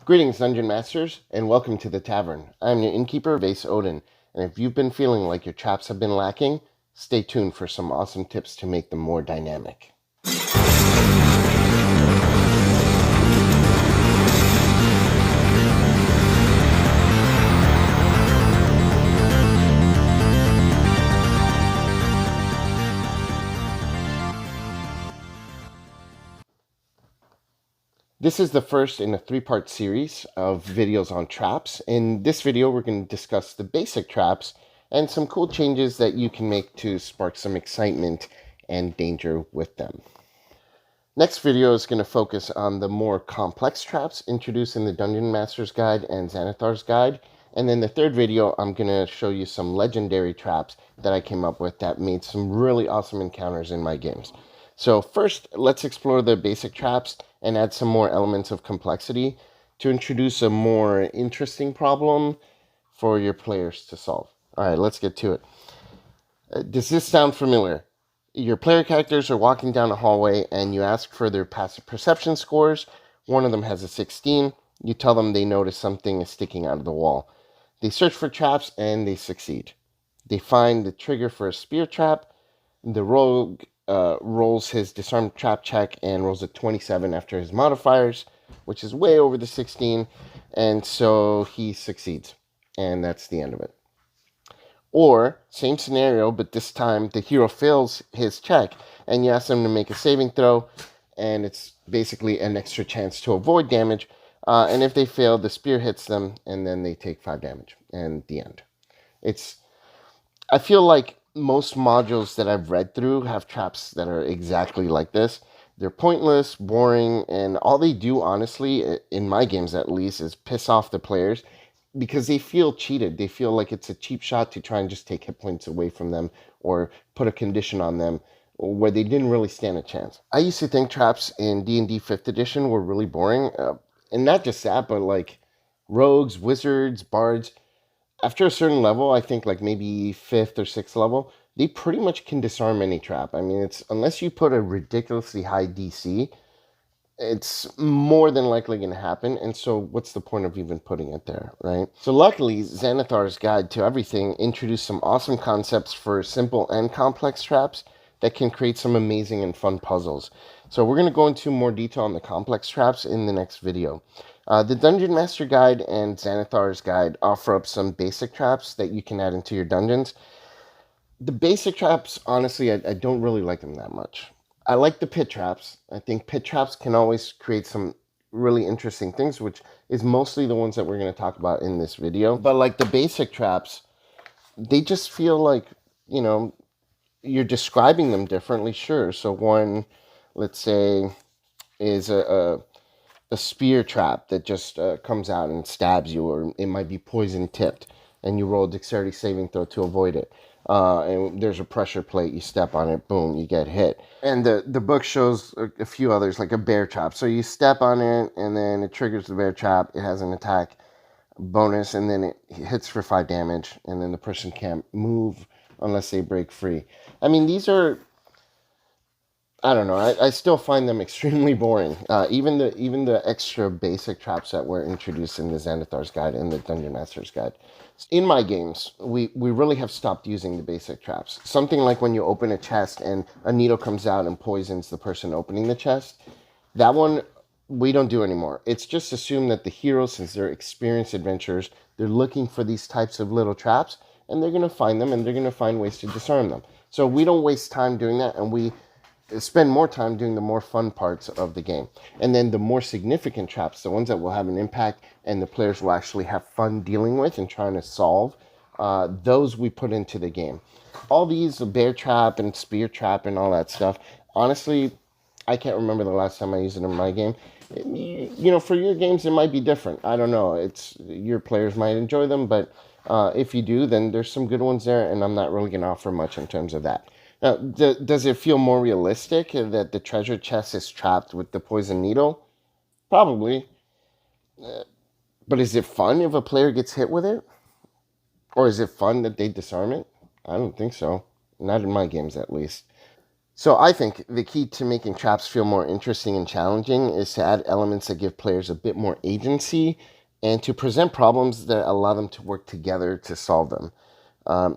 Greetings, Dungeon Masters, and welcome to the Tavern. I'm your Innkeeper, Vase Odin, and if you've been feeling like your traps have been lacking, stay tuned for some awesome tips to make them more dynamic. This is the first in a three-part series of videos on traps. In this video, we're going to discuss the basic traps and some cool changes that you can make to spark some excitement and danger with them. Next video is going to focus on the more complex traps introduced in the Dungeon Master's Guide and Xanathar's Guide. And then the third video, I'm going to show you some legendary traps that I came up with that made some really awesome encounters in my games. So first, let's explore the basic traps and add some more elements of complexity to introduce a more interesting problem for your players to solve. All right, let's get to it. Does this sound familiar? Your player characters are walking down a hallway and you ask for their passive perception scores. One of them has a 16. You tell them they notice something is sticking out of the wall. They search for traps and they succeed. They find the trigger for a spear trap. The rogue rolls his disarm trap check and rolls a 27 after his modifiers, which is way over the 16, and so he succeeds, and that's the end of it. Or, same scenario, but this time the hero fails his check, and you ask them to make a saving throw, and it's basically an extra chance to avoid damage, and if they fail, the spear hits them, and then they take 5 damage, and the end. I feel like most modules that I've read through have traps that are exactly like this. They're pointless, boring, and all they do, honestly, in my games at least, is piss off the players because they feel cheated. They feel like it's a cheap shot to try and just take hit points away from them or put a condition on them where they didn't really stand a chance. I used to think traps in D&D 5th edition were really boring, and not just that, but like rogues, wizards, bards. After a certain level, I think like maybe 5th or 6th level, they pretty much can disarm any trap. I mean, it's unless you put a ridiculously high DC, it's more than likely going to happen. And so what's the point of even putting it there, right? So luckily, Xanathar's Guide to Everything introduced some awesome concepts for simple and complex traps that can create some amazing and fun puzzles. So we're going to go into more detail on the complex traps in the next video. The Dungeon Master Guide and Xanathar's Guide offer up some basic traps that you can add into your dungeons. The basic traps, honestly, I don't really like them that much. I like the pit traps. I think pit traps can always create some really interesting things, which is mostly the ones that we're going to talk about in this video. But like the basic traps, they just feel like, you know, you're describing them differently, sure. So one, let's say, is a spear trap that just comes out and stabs you, or it might be poison tipped, and you roll a dexterity saving throw to avoid it. And there's a pressure plate, you step on it, boom, you get hit. And the book shows a few others, like a bear trap. So you step on it, and then it triggers the bear trap. It has an attack bonus, and then it hits for 5 damage, and then the person can't move unless they break free. I mean, these are, I don't know. I still find them extremely boring. Even the extra basic traps that were introduced in the Xanathar's Guide and the Dungeon Master's Guide. In my games, we really have stopped using the basic traps. Something like when you open a chest and a needle comes out and poisons the person opening the chest. That one we don't do anymore. It's just assumed that the heroes, since they're experienced adventurers, they're looking for these types of little traps, and they're going to find them, and they're going to find ways to disarm them. So we don't waste time doing that, and we spend more time doing the more fun parts of the game. And then the more significant traps, the ones that will have an impact and the players will actually have fun dealing with and trying to solve, those we put into the game. All these, bear trap and spear trap and all that stuff, honestly, I can't remember the last time I used it in my game. You know, for your games, it might be different. I don't know. Your players might enjoy them, but if you do, then there's some good ones there, and I'm not really going to offer much in terms of that. Now, does it feel more realistic that the treasure chest is trapped with the poison needle? Probably. But is it fun if a player gets hit with it? Or is it fun that they disarm it? I don't think so. Not in my games, at least. So I think the key to making traps feel more interesting and challenging is to add elements that give players a bit more agency and to present problems that allow them to work together to solve them.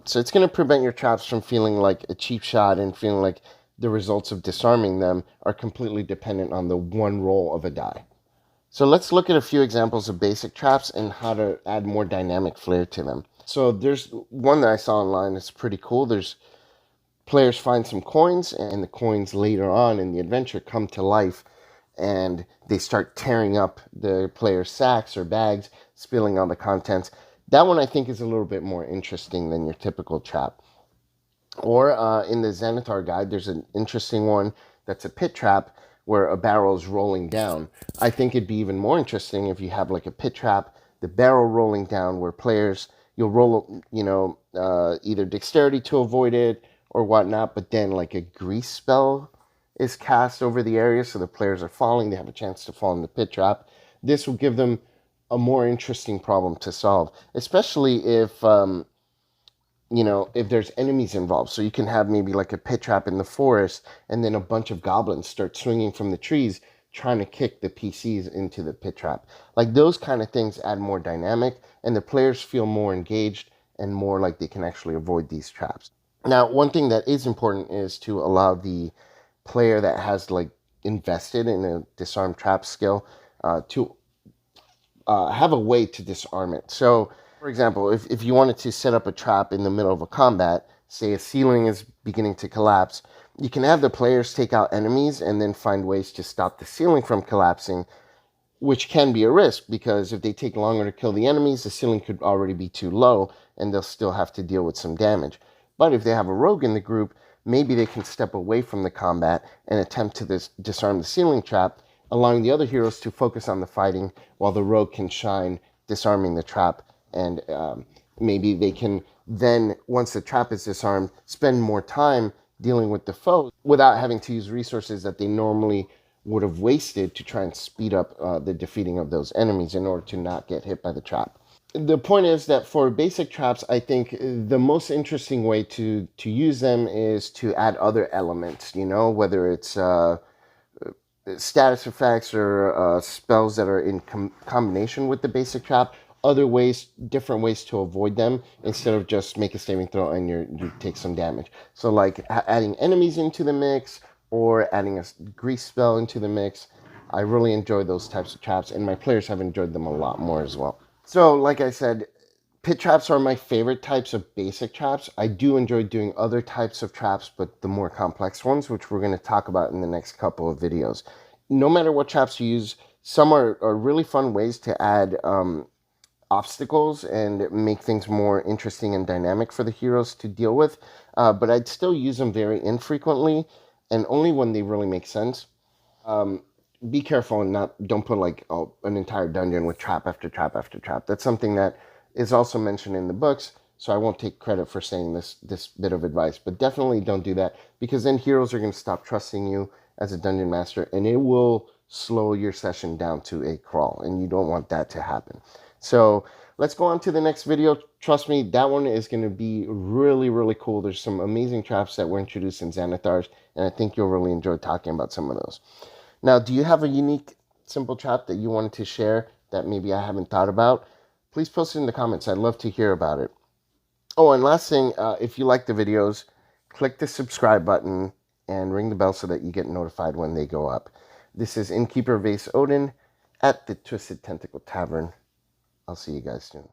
So it's going to prevent your traps from feeling like a cheap shot and feeling like the results of disarming them are completely dependent on the one roll of a die. So let's look at a few examples of basic traps and how to add more dynamic flair to them. So there's one that I saw online that's pretty cool. There's players find some coins, and the coins later on in the adventure come to life and they start tearing up the player's sacks or bags, spilling all the contents. That one I think is a little bit more interesting than your typical trap. Or in the Xanathar guide, there's an interesting one that's a pit trap where a barrel is rolling down. I think it'd be even more interesting if you have like a pit trap, the barrel rolling down, where players, you'll roll, either dexterity to avoid it or whatnot, but then like a grease spell is cast over the area, so the players are falling, they have a chance to fall in the pit trap. This will give them a more interesting problem to solve, especially if there's enemies involved. So you can have maybe like a pit trap in the forest, and then a bunch of goblins start swinging from the trees trying to kick the PCs into the pit trap. Like those kind of things add more dynamic, and the players feel more engaged and more like they can actually avoid these traps. Now, one thing that is important is to allow the player that has like invested in a disarm trap skill to have a way to disarm it. So, for example, if you wanted to set up a trap in the middle of a combat, say a ceiling is beginning to collapse, you can have the players take out enemies and then find ways to stop the ceiling from collapsing, which can be a risk because if they take longer to kill the enemies, the ceiling could already be too low and they'll still have to deal with some damage. But if they have a rogue in the group, maybe they can step away from the combat and attempt to disarm the ceiling trap, allowing the other heroes to focus on the fighting while the rogue can shine disarming the trap. And maybe they can then, once the trap is disarmed, spend more time dealing with the foe without having to use resources that they normally would have wasted to try and speed up the defeating of those enemies in order to not get hit by the trap. The point is that for basic traps, I think the most interesting way to use them is to add other elements, whether it's status effects or spells that are in combination with the basic trap, other ways, different ways to avoid them instead of just make a saving throw and you take some damage. So like adding enemies into the mix or adding a grease spell into the mix. I really enjoy those types of traps, and my players have enjoyed them a lot more as well. So like I said, pit traps are my favorite types of basic traps. I do enjoy doing other types of traps, but the more complex ones, which we're going to talk about in the next couple of videos. No matter what traps you use, some are really fun ways to add obstacles and make things more interesting and dynamic for the heroes to deal with. But I'd still use them very infrequently and only when they really make sense. Be careful and don't put like an entire dungeon with trap after trap after trap. That's something that is also mentioned in the books, so I won't take credit for saying this bit of advice, but definitely don't do that, because then heroes are going to stop trusting you as a dungeon master, and it will slow your session down to a crawl, and you don't want that to happen. So let's go on to the next video. Trust me, that one is going to be really, really cool. There's some amazing traps that were introduced in Xanathars, and I think you'll really enjoy talking about some of those. Now, do you have a unique, simple trap that you wanted to share that maybe I haven't thought about? Please post it in the comments. I'd love to hear about it. Oh, and last thing, if you like the videos, click the subscribe button and ring the bell so that you get notified when they go up. This is Innkeeper Vase Odin at the Twisted Tentacle Tavern. I'll see you guys soon.